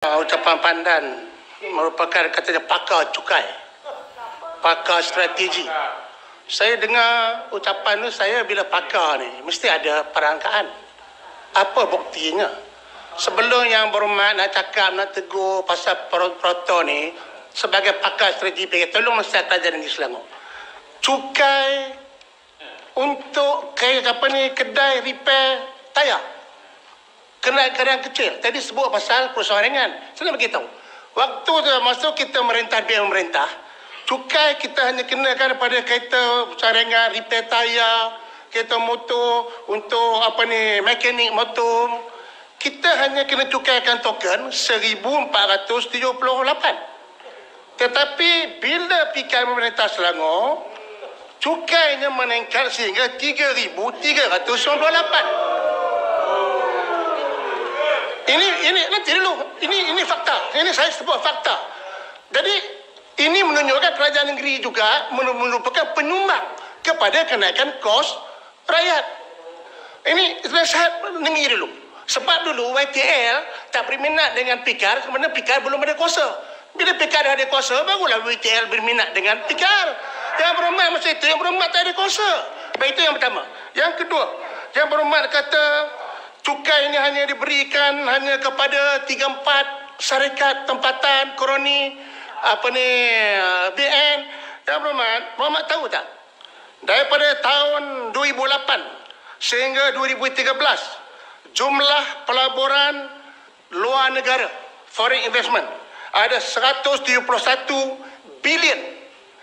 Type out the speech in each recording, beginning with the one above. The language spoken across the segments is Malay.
Ucapan Pandan merupakan katanya pakar cukai, pakar strategi. Saya dengar ucapan tu, saya bila pakar ni mesti ada perangkaan. Apa buktinya? Sebelum yang berhormat nak cakap, nak tegur pasal proto ni, sebagai pakar strategi, tolong nasihat kerajaan negeri Selangor. Cukai untuk kedai repair tayar, kenderaan kecil. Tadi sebut pasal perusahaan ringan. Saya nak beritahu. Waktu tu masuk kita merintah, biar memerintah, cukai kita hanya kenakan pada kereta perusahaan ringan, repair tayar, kereta motor, untuk mekanik motor. Kita hanya kena cukaikan token 1,478. Tetapi bila PKR memerintah Selangor, cukainya meningkat sehingga 3,398. Ini nanti dulu. Ini fakta. Ini saya sebut fakta. Jadi ini menunjukkan kerajaan negeri juga merupakan penyumbang kepada kenaikan kos rakyat. Ini nasihat negeri dulu. Sebab dulu YTL tak berminat dengan PKR, sebenarnya PKR belum ada kuasa. Bila PKR ada kuasa, barulah YTL berminat dengan PKR. Yang berhormat masa itu, yang berhormat tak ada kuasa. Baik, itu yang pertama. Yang kedua, yang berhormat kata cukai ini hanya diberikan hanya kepada 3-4 syarikat tempatan, kroni, BN. Yang berhormat tahu tak? Daripada tahun 2008 sehingga 2013, jumlah pelaburan luar negara, foreign investment, ada 171 bilion.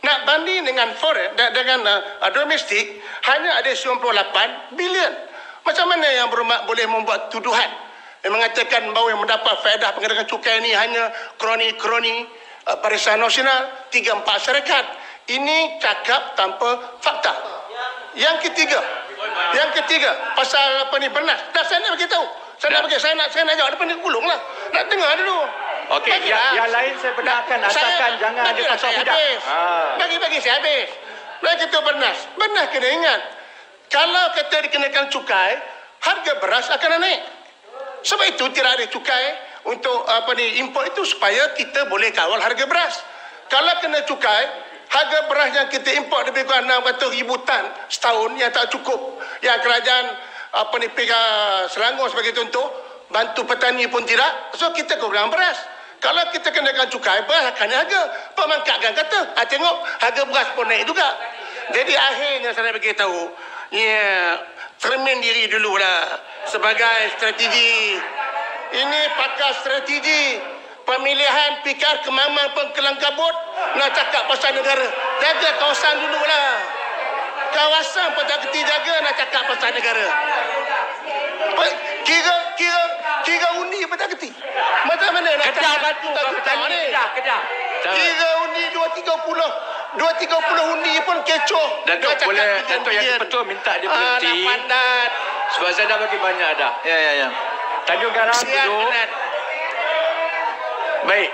Nak banding dengan foreign, dengan domestik, hanya ada 98 bilion. Macam mana yang berhormat boleh membuat tuduhan yang mengatakan bahawa yang mendapat faedah pengenakan cukai ini hanya kroni-kroni Barisan Nasional, 3-4 syarikat? Ini cakap tanpa fakta. Yang ketiga, pasal Bernas. Dah saya nak beritahu. Saya nak jawab depan ni, gulunglah. Nak dengar dulu. Okey, yang lain saya benarkan, asalkan jangan ada pasal tidak. Bagi saya habis. Lagi kita Bernas kena ingat, kalau kita dikenakan cukai, harga beras akan naik. Sebab itu tidak ada cukai untuk import itu, supaya kita boleh kawal harga beras. Kalau kena cukai, harga beras yang kita import lebih kurang 600,000 tan setahun yang tak cukup. Yang kerajaan Selangor sebagai contoh, bantu petani pun tidak. So kita kekurangan beras. Kalau kita kenakan cukai, beras akan harga. Pemangkatkan kata, tengok harga beras pun naik juga. Jadi akhirnya saya beritahu, cermin diri dululah sebagai strategi. Ini pakar strategi. Pemilihan PKR Kemaman pun kelang kabut. Nak cakap pasal negara, jaga kawasan dululah. Kawasan pun tak kerti jaga, nak cakap pasal negara. Kira undi pun tak kerti. Macam mana nak Kedah cakap batu petani ni? Kedah. Kira undi 230 undi pun kecoh. Datuk boleh, Datuk yang betul minta dia berhenti. Pandat. Sebab saya dah bagi banyak dah. Ya. Tanjung Karang duduk. Baik.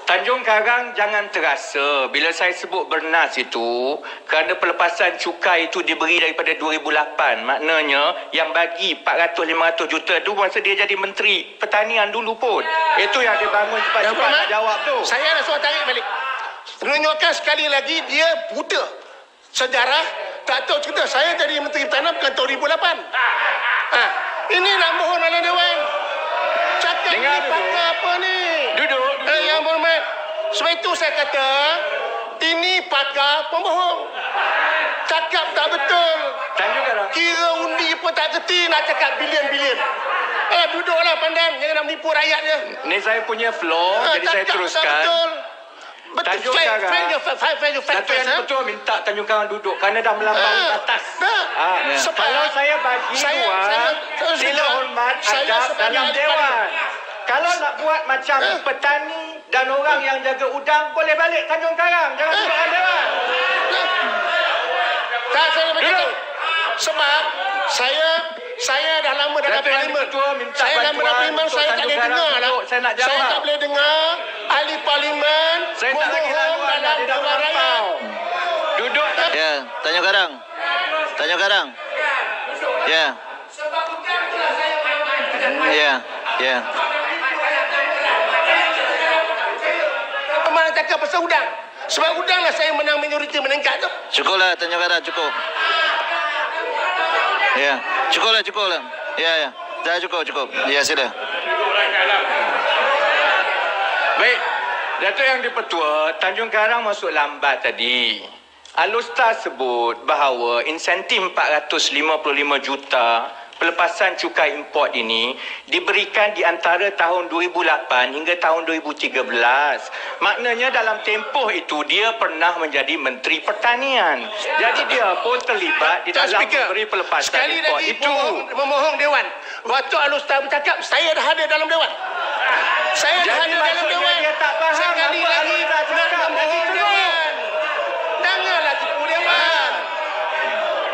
Tanjung Karang jangan terasa bila saya sebut Bernas itu, kerana pelepasan cukai itu diberi daripada 2008. Maknanya yang bagi 400-500 juta tu masa dia jadi Menteri Pertanian dulu pun. Itu yang dia bangun cepat-cepat nak jawab tu. Saya nak suruh tarik balik. Menunjukkan sekali lagi dia buta. Sejarah tak tahu cerita. Saya jadi Menteri Pertanian bukan tahun 2008. Ini nak mohon oleh Dewan. Cakap dengar ni pakar apa ni? Duduk. Yang berhormat, sebab itu saya kata ini pakar pembohong. Cakap tak betul. Tanjung Karang. Kira undi pun tak kerti, nak cakap bilion-bilion. Duduklah Pandan, jangan nak menipu rakyat je. Ni saya punya floor, jadi saya teruskan. Tak betul. Tanjung Karang. Datuk yang betul minta Tanjung Karang duduk kerana dah melampaui batas. Kalau saya bagi ruang, sila hormat adab dalam Dewan. Kalau nak buat macam petani dan orang yang jaga udang, boleh balik Tanjung Karang. Jangan duduk dalam Dewan. Tak, saya begitu. Sebab saya dah lama dalam parlimen. Saya lama dalam parlimen, saya tak boleh dengar lah. Saya nak jawab. Saya tak boleh dengar ahli parlimen membohong dalam dewan rakyat. Duduk. Ya, Tanjung Karang. Ya. Ya. cakap pasal udang. Sebab udanglah saya menang majoriti meningkat tu. Cukuplah Tanjung Karang, cukup. Ya, cukuplah. Ya. Dah cukup. Ya, sila. Baik. Datuk Yang di-Pertua, Tanjung Karang masuk lambat tadi. Alustar sebut bahawa insentif 455 juta pelepasan cukai import ini diberikan di antara tahun 2008 hingga tahun 2013. Maknanya dalam tempoh itu dia pernah menjadi Menteri Pertanian. Jadi dia pun terlibat di dalam memberi pelepasan sekali import lagi itu. Memohong Dewan. Waktu Alustar bercakap, saya dah hadir dalam Dewan. Saya dah hadir dalam Dewan. Dia tak faham sekali apa lagi Alustar cakap. memohong Dewan. Janganlah tipu Dewan.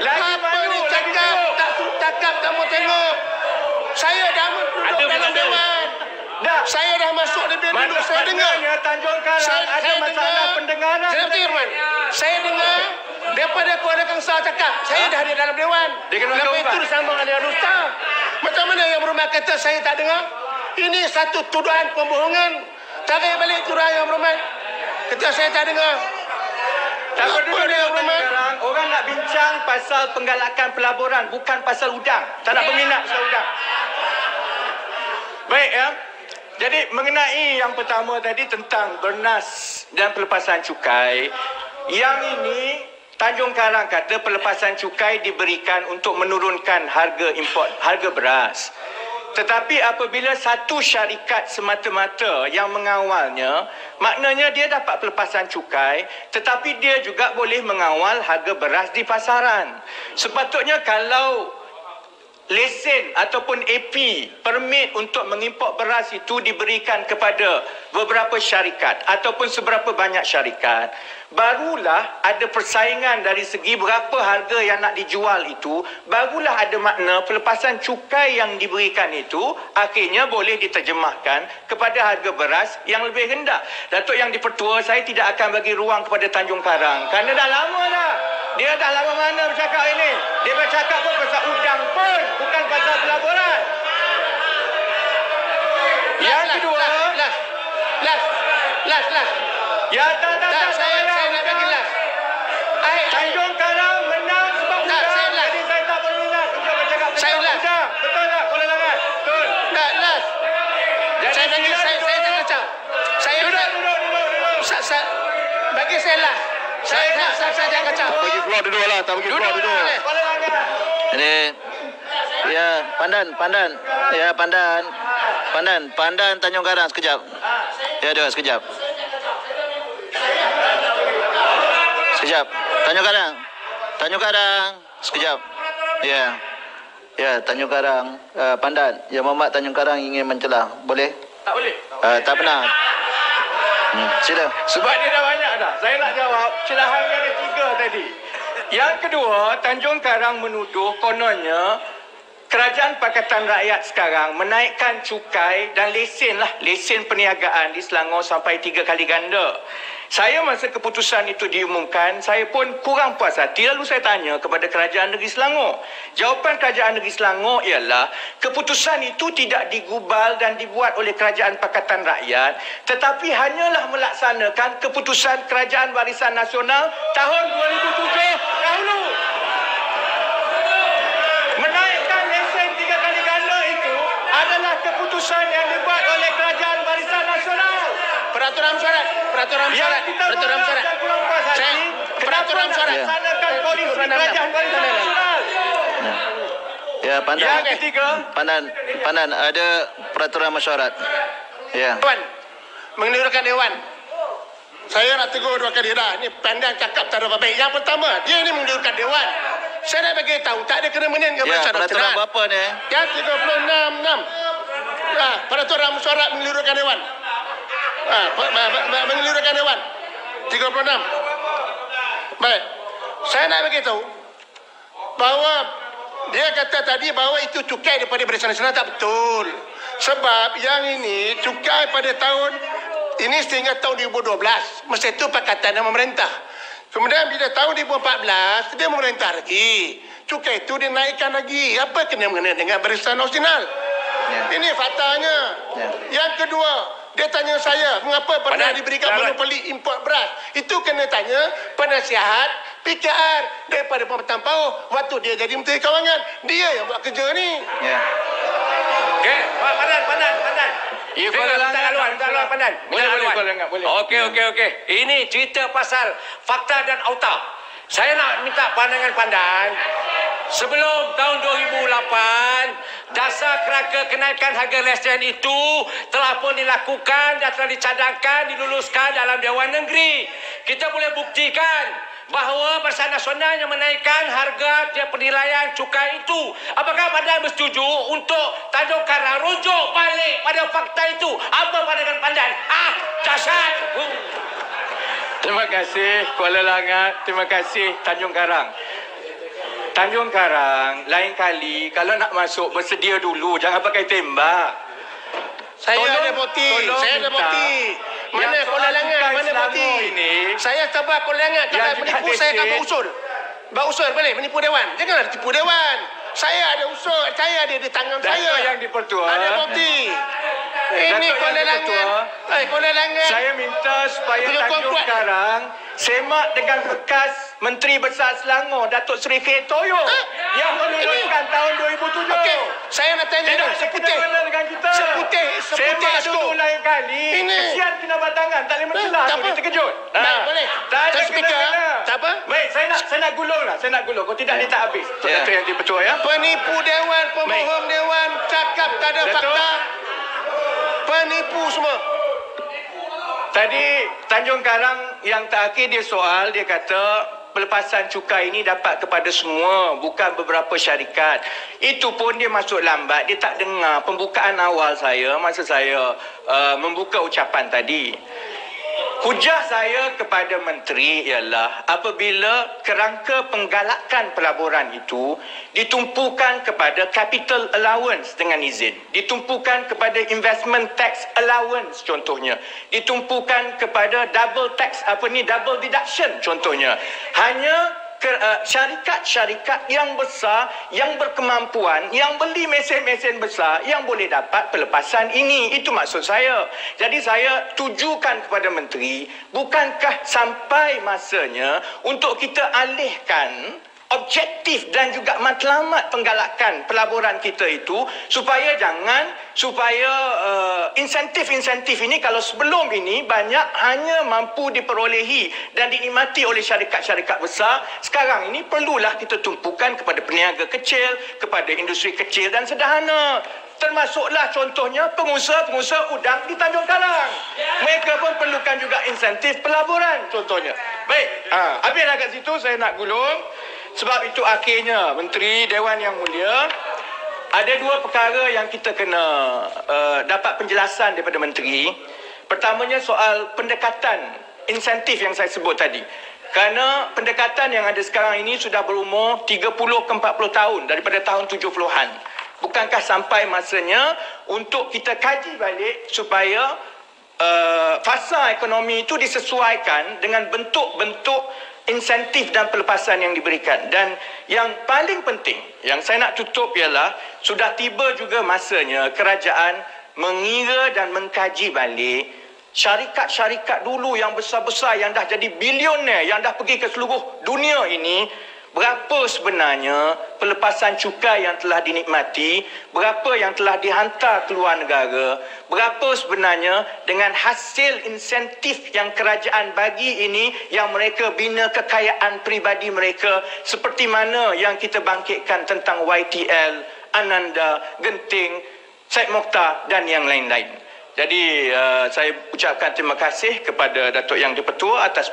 Apa ni cakap, tak cakap kamu tengok. Saya dah duduk dalam Dewan. Saya dah masuk lebih dulu. Saya dengar. Tanjung Karang ada masalah pendengaran. Saya dengar daripada Kuala Kangsar cakap, saya dah hadir dalam Dewan. Lepas itu disambung oleh Alustar. Macam mana yang berhormat kata saya tak dengar? Ini satu tuduhan pembohongan. Tarik balik tuduhan yang berhormat. Kata saya tak dengar. Tak peduli yang berhormat. Orang nak bincang pasal penggalakan pelaburan, bukan pasal udang. Tak nak berminat pasal udang. Baik ya. Jadi mengenai yang pertama tadi tentang bernas dan pelepasan cukai. Yang ini Tanjung Karang kata pelepasan cukai diberikan untuk menurunkan harga import, harga beras. Tetapi apabila satu syarikat semata-mata yang mengawalnya, maknanya dia dapat pelepasan cukai, tetapi dia juga boleh mengawal harga beras di pasaran. Sepatutnya kalau lesen ataupun AP, permit untuk mengimport beras itu diberikan kepada beberapa syarikat ataupun seberapa banyak syarikat, barulah ada persaingan dari segi berapa harga yang nak dijual itu, barulah ada makna pelepasan cukai yang diberikan itu akhirnya boleh diterjemahkan kepada harga beras yang lebih rendah. Datuk Yang di-Pertua, saya tidak akan bagi ruang kepada Tanjung Karang kerana dah lama dah. Dia dah lama mana bercakap ini. Dia bercakap pun pasal udang pun, bukan pasal pelaburan. Yang kedua, Last. Ya, tak. Saya nak bagi last. Tanjung Karang menang sebab udang. Jadi saya tak berminat untuk bercakap tentang udang. Betul tak, Kuala Langat? Betul. Tak, last. Saya tak kacau. Duduk. Bagi saya last. Saya tak kacau. Bagi keluar duduklah, tak bagi keluar duduk. Kuala Langat. Ini ya, pandan Tanjung Karang sekejap. Ya, duduk sekejap. Tanjung Karang sekejap. Ya, Tanjung Karang, pandan. Ya, Muhammad Tanjung Karang ingin mencelah. Boleh? Tak boleh. Tak pernah. Sila. Sebab dia dah banyak dah. Saya nak jawab celahan yang ada 3 tadi. Yang kedua, Tanjung Karang menuduh kononnya Kerajaan Pakatan Rakyat sekarang menaikkan cukai dan lesen perniagaan di Selangor sampai 3 kali ganda. Saya masa keputusan itu diumumkan, saya pun kurang puas hati. Lalu saya tanya kepada Kerajaan Negeri Selangor. Jawapan Kerajaan Negeri Selangor ialah keputusan itu tidak digubal dan dibuat oleh Kerajaan Pakatan Rakyat, tetapi hanyalah melaksanakan keputusan Kerajaan Warisan Nasional tahun 2007 dahulu. Menaikkan lesen 3 kali ganda itu adalah keputusan yang dibuat oleh Kerajaan Warisan Nasional. Peraturan syarat. Peraturan syarat. Laksanakan polisi Kerajaan Warisan Nasional. Ya, pandan. Yang ketiga, Pandan ada peraturan mesyuarat. Ya. Dewan. Mengelurkan Dewan. Saya nak tegur 2 kali dah. Ni pandang cakap tak ada apa baik. Yang pertama, dia ni mengelurkan Dewan. Saya nak bagi tahu, tak ada kena-menian dengan peraturan peraturan berapa ni? Yang 36. Peraturan mesyuarat mengelurkan Dewan. Mengelurkan Dewan 36. Baik. Saya nak bagi tahu bahawa dia kata tadi bahawa itu cukai daripada Barisan Nasional. Tak betul. Sebab yang ini cukai pada tahun ini sehingga tahun 2012. Masa itu Pakatan dan Pemerintah. Kemudian bila tahun 2014 dia memerintah lagi. Cukai itu dinaikkan lagi. Apa kena mengenai dengan Barisan Nasional? Ini faktanya. Yang kedua, Dia tanya saya, mengapa pernah diberikan monopoli import beras? Itu kena tanya penasihat PKR daripada Pemerintahan PAUH. Waktu dia jadi Menteri Kewangan, dia yang buat kerja ni. Ya. Okey, Pandan. Ya, minta laluan, Pandan. Boleh. Okey. Ini cerita pasal fakta dan auta. Saya nak minta pandangan Pandan. Sebelum tahun 2008, dasar kerangka kenaikan harga lesen itu telah pun dilakukan dan telah dicadangkan, diluluskan dalam Dewan Negeri. Kita boleh buktikan bahawa Barisan Nasional yang menaikkan harga penilaian cukai itu. Apakah Pandan bersetuju untuk Tanjung Karang rujuk balik pada fakta itu? Apa pandangan Pandan? Dahsyat! Terima kasih Kuala Langat, terima kasih Tanjung Karang. Tanjung Karang, lain kali kalau nak masuk bersedia dulu, jangan pakai tembak. Saya ada bukti. Mana Kuala Langat? Mana bukti? Saya sabar Kuala Langat. Kalau menipu saya akan berusul. Berusul boleh menipu Dewan. Janganlah tipu Dewan. Saya ada usul. Saya ada di tangan saya. Datuk Yang di-Pertua. Ada bukti. Ini Kuala Langat. Kuala Langat. Saya minta supaya Tanjung Karang semak dengan bekas Menteri Besar Selangor Datuk Seri K. Toyo yang meluluskan tahun 2007. Okey, saya nak tanya tidak seputih dengan kita. Seputih dulu lain kali. Kesian kinabatangan tak boleh mencelah tu, dia terkejut. Boleh. Tak ada speaker. Tak apa? Baik, saya nak gulung lah. Kalau tidak dia tak habis. Datuk Yang di-Pertua ya. Penipu Dewan, pemohon Dewan, cakap tak ada fakta. Penipu semua. Tadi Tanjung Karang yang terakhir dia soal, dia kata pelepasan cukai ini dapat kepada semua, bukan beberapa syarikat. Itu pun dia masuk lambat, dia tak dengar pembukaan awal saya masa saya membuka ucapan tadi. Hujah saya kepada menteri ialah apabila kerangka penggalakan pelaburan itu ditumpukan kepada capital allowance dengan izin, ditumpukan kepada investment tax allowance contohnya, ditumpukan kepada double deduction contohnya. Hanya syarikat-syarikat yang besar, yang berkemampuan, yang beli mesin-mesin besar yang boleh dapat pelepasan ini. Itu maksud saya. Jadi saya tujukan kepada menteri, bukankah sampai masanya untuk kita alihkan objektif dan juga matlamat penggalakan pelaburan kita itu supaya insentif-insentif ini kalau sebelum ini banyak hanya mampu diperolehi dan dinikmati oleh syarikat-syarikat besar, sekarang ini perlulah kita tumpukan kepada peniaga kecil, kepada industri kecil dan sederhana. Termasuklah contohnya pengusaha-pengusaha udang di Tanjung Karang. Mereka pun perlukan juga insentif pelaburan contohnya. Baik, habislah kat situ saya nak gulung. Sebab itu akhirnya Menteri Dewan Yang Mulia, ada dua perkara yang kita kena dapat penjelasan daripada Menteri. Pertamanya soal pendekatan insentif yang saya sebut tadi. Kerana pendekatan yang ada sekarang ini sudah berumur 30 ke 40 tahun daripada tahun 70-an. Bukankah sampai masanya untuk kita kaji balik supaya fasa ekonomi itu disesuaikan dengan bentuk-bentuk insentif dan pelepasan yang diberikan. Dan yang paling penting yang saya nak tutup ialah sudah tiba juga masanya kerajaan mengira dan mengkaji balik syarikat-syarikat dulu yang besar-besar yang dah jadi bilioner, yang dah pergi ke seluruh dunia ini, berapa sebenarnya pelepasan cukai yang telah dinikmati, berapa yang telah dihantar ke luar negara, berapa sebenarnya dengan hasil insentif yang kerajaan bagi ini yang mereka bina kekayaan peribadi mereka, seperti mana yang kita bangkitkan tentang YTL, Ananda, Genting, Syed Mokhtar dan yang lain-lain. Jadi saya ucapkan terima kasih kepada Datuk Yang di-Pertua atas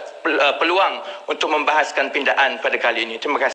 peluang untuk membahaskan pindaan pada kali ini. Terima kasih.